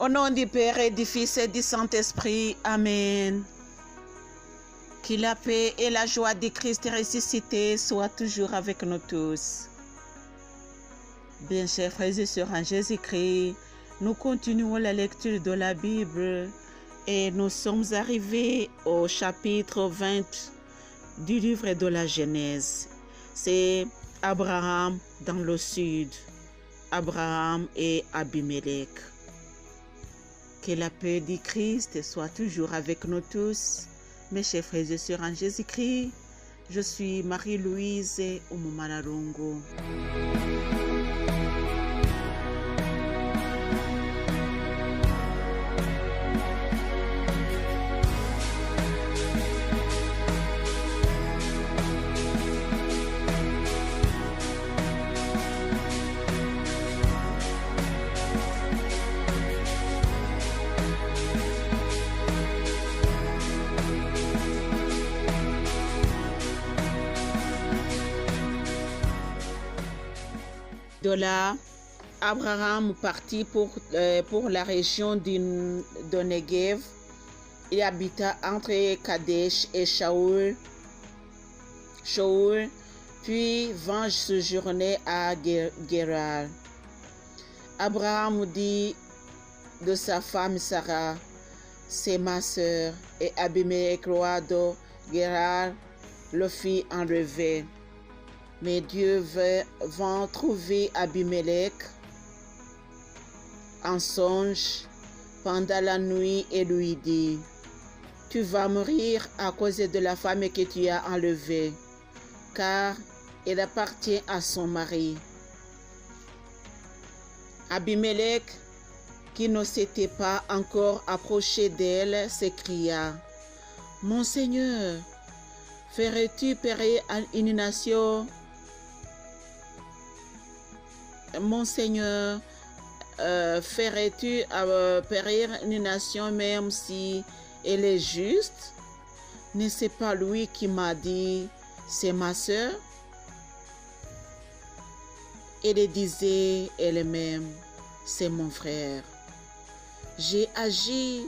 Au nom du Père et du Fils et du Saint-Esprit. Amen. Que la paix et la joie du Christ ressuscité soient toujours avec nous tous. Bien chers frères et sœurs en Jésus-Christ, nous continuons la lecture de la Bible et nous sommes arrivés au chapitre 20 du livre de la Genèse. C'est Abraham dans le sud, Abraham et Abimelech. Que la paix du Christ soit toujours avec nous tous. Mes chers frères et sœurs en Jésus-Christ, je suis Marie-Louise Oumoumalalongo. De là, Abraham partit pour la région de Negev. Il habita entre Kadesh et Shaoul, puis vint séjourner à Guérar. Abraham dit de sa femme Sarah, c'est ma sœur, et Abimelech, roi de Guérar, le fit enlever. Mais Dieu vint trouver Abimelech en songe pendant la nuit et lui dit, tu vas mourir à cause de la femme que tu as enlevée, car elle appartient à son mari. Abimelech, qui ne s'était pas encore approché d'elle, s'écria, mon Seigneur, ferais-tu périr une nation? Mon Seigneur, ferais-tu périr une nation même si elle est juste? N'est-ce pas lui qui m'a dit, c'est ma sœur? Elle disait elle-même, c'est mon frère. J'ai agi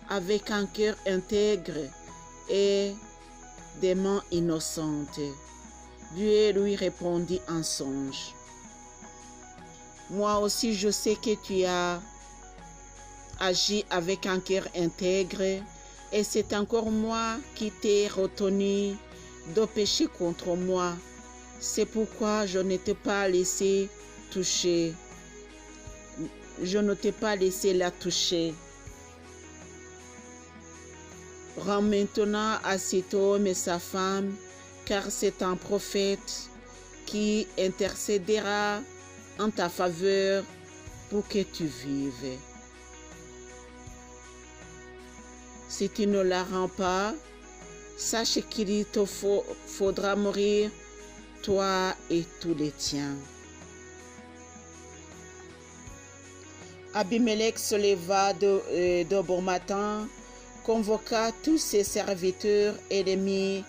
avec un cœur intègre et des mains innocentes. Dieu lui répondit en songe. Moi aussi, je sais que tu as agi avec un cœur intègre et c'est encore moi qui t'ai retenu de pécher contre moi. C'est pourquoi je ne t'ai pas laissé toucher. Je ne t'ai pas laissé la toucher. Rends maintenant à cet homme et sa femme, car c'est un prophète qui intercédera en ta faveur pour que tu vives. Si tu ne la rends pas, sache qu'il te faudra mourir, toi et tous les tiens. Abimelech se leva de bon matin, convoqua tous ses serviteurs et les mit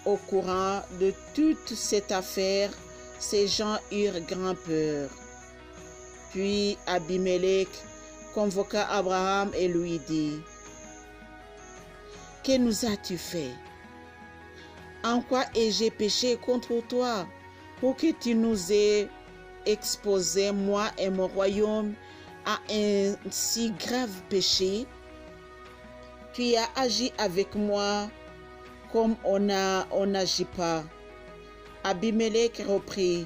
au courant de toute cette affaire. Ces gens eurent grand peur. Puis Abimelech convoqua Abraham et lui dit, que nous as-tu fait? En quoi ai-je péché contre toi pour que tu nous aies exposé, moi et mon royaume, à un si grave péché? Tu as agi avec moi comme on n'agit pas. Abimelech reprit,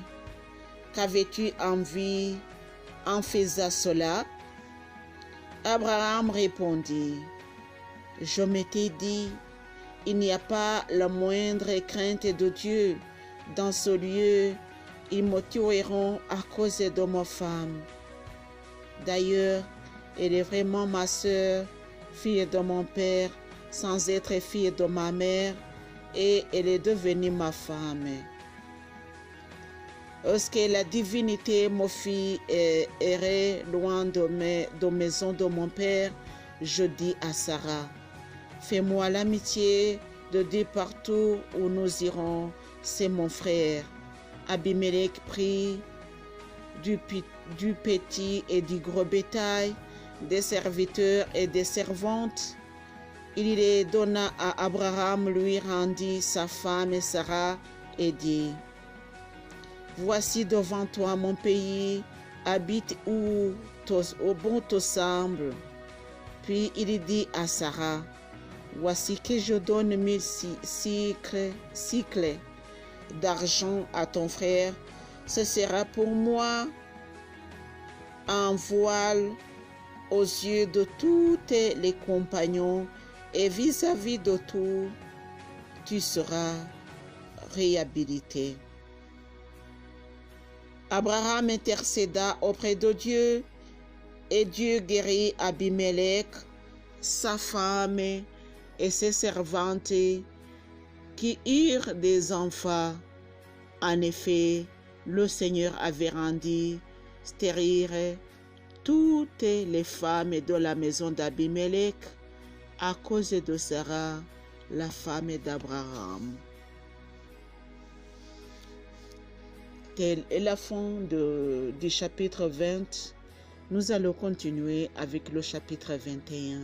qu'avais-tu envie en faisant cela? Abraham répondit, je m'étais dit, il n'y a pas la moindre crainte de Dieu. Dans ce lieu, ils me tueront à cause de ma femme. D'ailleurs, elle est vraiment ma sœur, fille de mon père, sans être fille de ma mère, et elle est devenue ma femme. Lorsque la divinité me fit errer loin de maison de mon père, je dis à Sarah, fais-moi l'amitié de dire partout où nous irons, c'est mon frère. Abimelech prit du petit et du gros bétail des serviteurs et des servantes. Il les donna à Abraham, lui rendit sa femme Sarah et dit: Voici devant toi mon pays, habite où bon te semble. Puis il dit à Sarah: Voici que je donne 1000 cycles d'argent à ton frère. Ce sera pour moi un voile aux yeux de tous les compagnons, et vis-à-vis de tout, tu seras réhabilité. Abraham intercéda auprès de Dieu, et Dieu guérit Abimelech, sa femme et ses servantes qui eurent des enfants. En effet, le Seigneur avait rendu stériles toutes les femmes de la maison d'Abimelech à cause de Sarah, la femme d'Abraham. Tel est la fin du chapitre 20. Nous allons continuer avec le chapitre 21.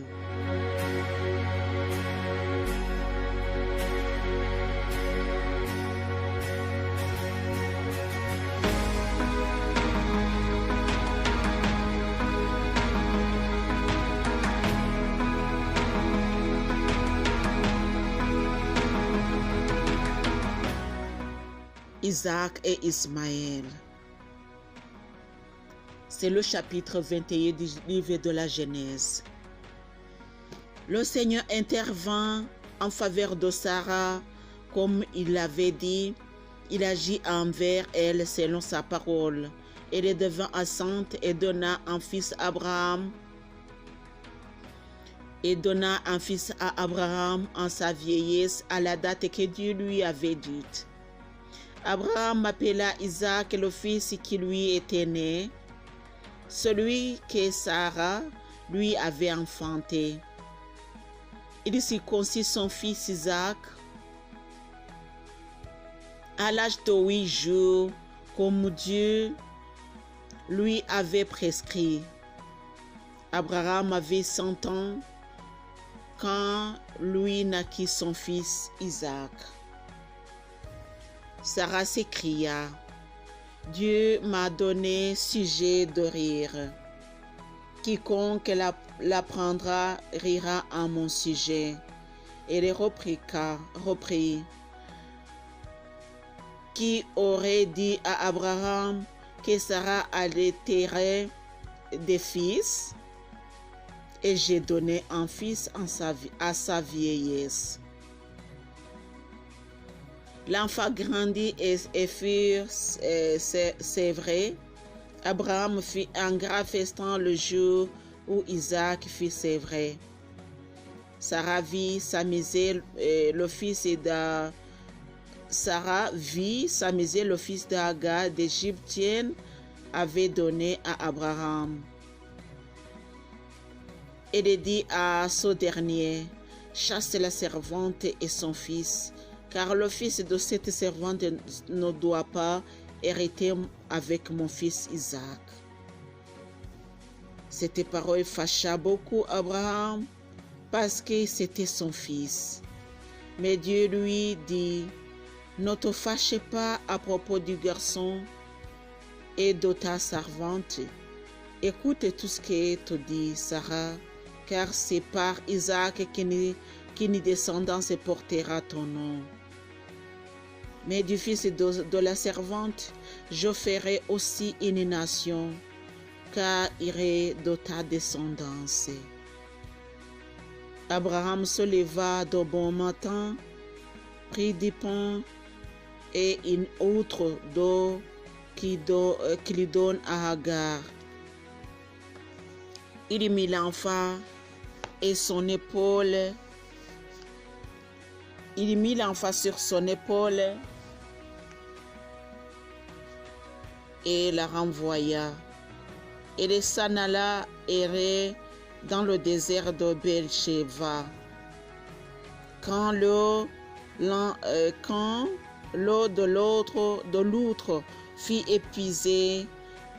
Isaac et Ismaël. C'est le chapitre 21 du livre de la Genèse. Le Seigneur intervint en faveur de Sarah, comme il l'avait dit. Il agit envers elle selon sa parole. Elle devint enceinte et donna un fils à Abraham. Et donna un fils à Abraham en sa vieillesse, à la date que Dieu lui avait dite. Abraham appela Isaac le fils qui lui était né, celui que Sarah lui avait enfanté. Il circoncit son fils Isaac à l'âge de 8 jours, comme Dieu lui avait prescrit. Abraham avait 100 ans quand lui naquit son fils Isaac. Sarah s'écria: Dieu m'a donné sujet de rire. Quiconque l'apprendra rira en mon sujet. Elle reprit: Qui aurait dit à Abraham que Sarah allaiterait des fils? Et j'ai donné un fils à sa vieillesse. L'enfant grandit et fut, c'est vrai, Abraham fit un grand festin le jour où Isaac fit sévrer. Sarah vit s'amuser le fils d'Agar d'Égyptienne avait donné à Abraham. Elle dit à ce dernier: Chasse la servante et son fils, car le fils de cette servante ne doit pas hériter avec mon fils Isaac. Cette parole fâcha beaucoup Abraham, parce que c'était son fils. Mais Dieu lui dit: Ne te fâche pas à propos du garçon et de ta servante. Écoute tout ce que te dit Sarah, car c'est par Isaac qu'une descendance portera ton nom. Mais du fils de la servante, je ferai aussi une nation, car il est de ta descendance. Abraham se leva de bon matin, prit du pain et une autre d'eau qu'il donne à Agar. Il mit l'enfant et son épaule. Il mit l'enfant sur son épaule et la renvoya. Il s'en alla errer dans le désert de Beersheba. Quand l'eau de l'outre fut épuisée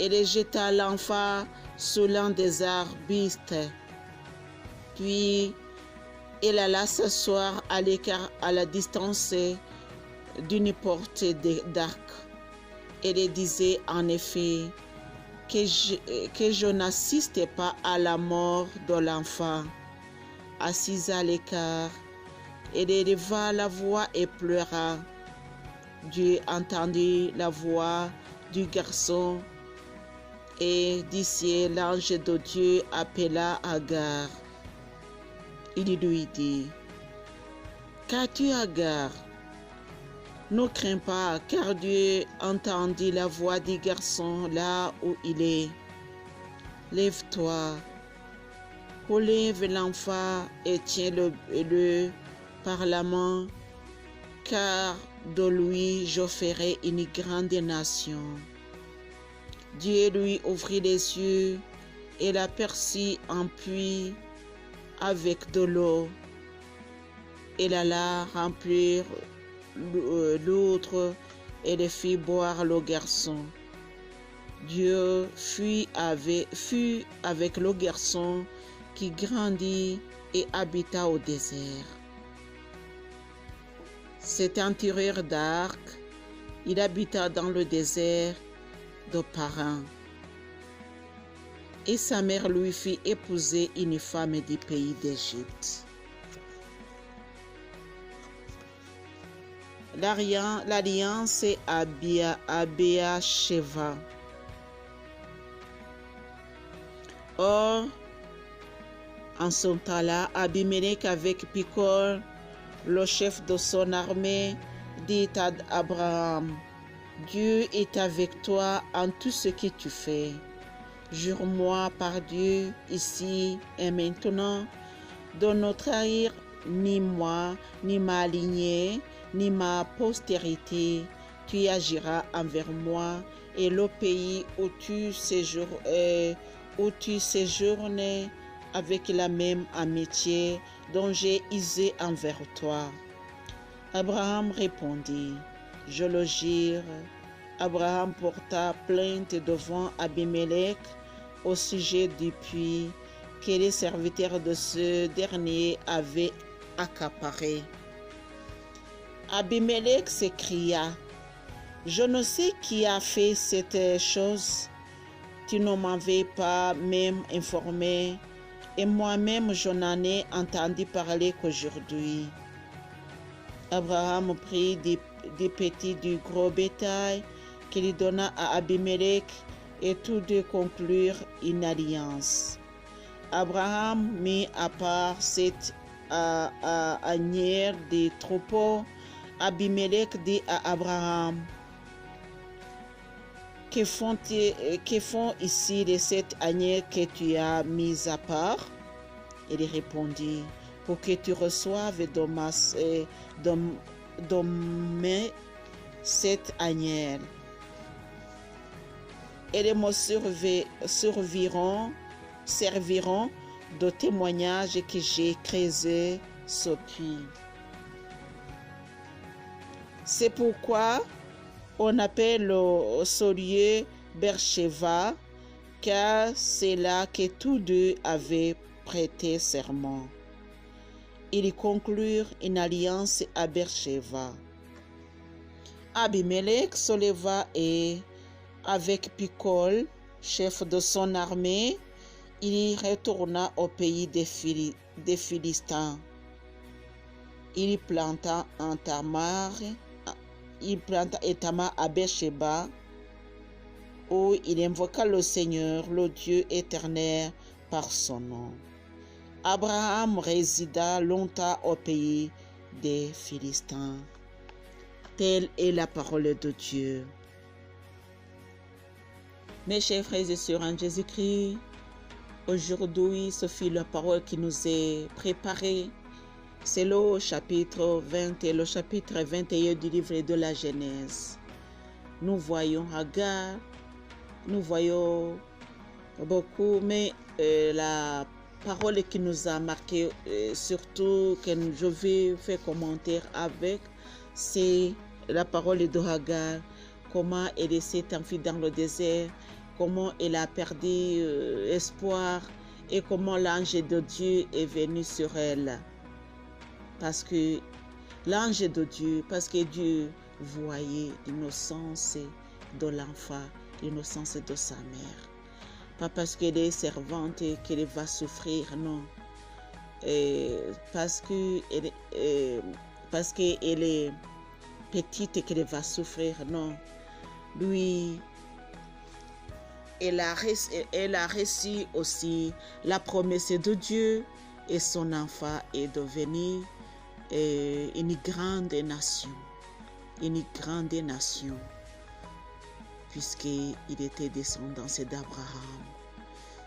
Elle jeta l'enfant sous l'un des arbustes. Puis elle alla s'asseoir à l'écart, à la distance d'une portée d'arc. Elle disait en effet que je n'assistais pas à la mort de l'enfant. Assise à l'écart, elle éleva la voix et pleura. Dieu entendit la voix du garçon et d'ici l'ange de Dieu appela Agar. Il lui dit: Qu'as-tu, Agar? Ne crains pas, car Dieu entendit la voix du garçon là où il est. Lève-toi, relève l'enfant et tiens-le par la main, car de lui je ferai une grande nation. Dieu lui ouvrit les yeux et l'aperçut un puits avec de l'eau. Elle alla remplir l'autre et le fit boire le garçon. Dieu fut avec le garçon qui grandit et habita au désert. C'est un tireur d'arc. Il habita dans le désert de Paran. Et sa mère lui fit épouser une femme du pays d'Égypte. L'alliance à Béersheba. Or, en ce temps-là, Abimelech avec Picol, le chef de son armée, dit à Abraham: Dieu est avec toi en tout ce que tu fais. Jure-moi par Dieu, ici et maintenant, de ne trahir ni moi, ni ma lignée, ni ma postérité. Tu agiras envers moi et le pays où tu séjournes avec la même amitié dont j'ai usé envers toi. Abraham répondit: Je le jure. Abraham porta plainte devant Abimelech au sujet du puits que les serviteurs de ce dernier avaient accaparé. Abimelech s'écria: Je ne sais qui a fait cette chose. Tu ne m'avais pas même informé, et moi-même je n'en ai entendu parler qu'aujourd'hui. Abraham prit des petits du gros bétail qu'il donna à Abimelech, et tous deux conclurent une alliance. Abraham mit à part cette anière des troupeaux. Abimelech dit à Abraham: Que font ici les 7 anières que tu as mises à part? Il répondit: Pour que tu reçoives de mes 7 anières. Elles me serviront de témoignage que j'ai creusé ce puits. C'est pourquoi on appelle ce lieu Beersheba, car c'est là que tous deux avaient prêté serment. Ils conclurent une alliance à Beersheba. Abimelech se leva et, avec Picol, chef de son armée, il retourna au pays des Philistins. Il planta un Tamar à Beersheba, où il invoqua le Seigneur, le Dieu éternel, par son nom. Abraham résida longtemps au pays des Philistins. Telle est la parole de Dieu. Mes chers frères et sœurs en Jésus-Christ, aujourd'hui, ce fut la parole qui nous est préparée. C'est le chapitre 20 et le chapitre 21 du livre de la Genèse. Nous voyons Agar, nous voyons beaucoup, mais la parole qui nous a marqué, surtout que je vais faire commentaire avec, c'est la parole de Agar. Comment elle s'est enfuie dans le désert, comment elle a perdu espoir et comment l'ange de Dieu est venu sur elle. Parce que l'ange de Dieu, parce que Dieu voyait l'innocence de l'enfant, l'innocence de sa mère. Pas parce qu'elle est servante qu'elle va souffrir, non. Parce qu'elle est petite et qu'elle va souffrir, non. Lui, elle a reçu aussi la promesse de Dieu et son enfant est devenu une grande nation. Une grande nation, puisqu'il était descendant d'Abraham.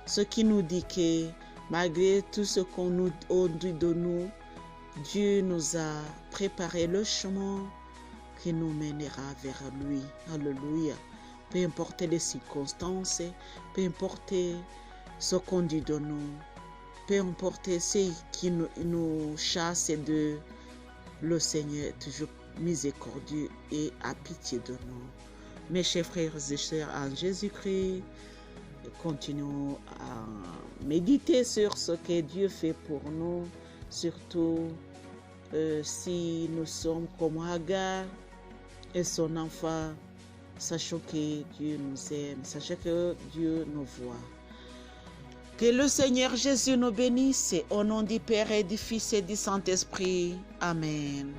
Ce qui nous dit que malgré tout ce qu'on nous dit de nous, Dieu nous a préparé le chemin qui nous mènera vers lui. Alléluia. Peu importe les circonstances, peu importe ce qu'on dit de nous, peu importe ce qui nous chasse de le Seigneur est toujours miséricordieux et a pitié de nous. Mes chers frères et sœurs en Jésus-Christ, continuons à méditer sur ce que Dieu fait pour nous, surtout si nous sommes comme Agar et son enfant. Sachons que Dieu nous aime, sachons que Dieu nous voit. Que le Seigneur Jésus nous bénisse, au nom du Père et du Fils et du Saint-Esprit. Amen.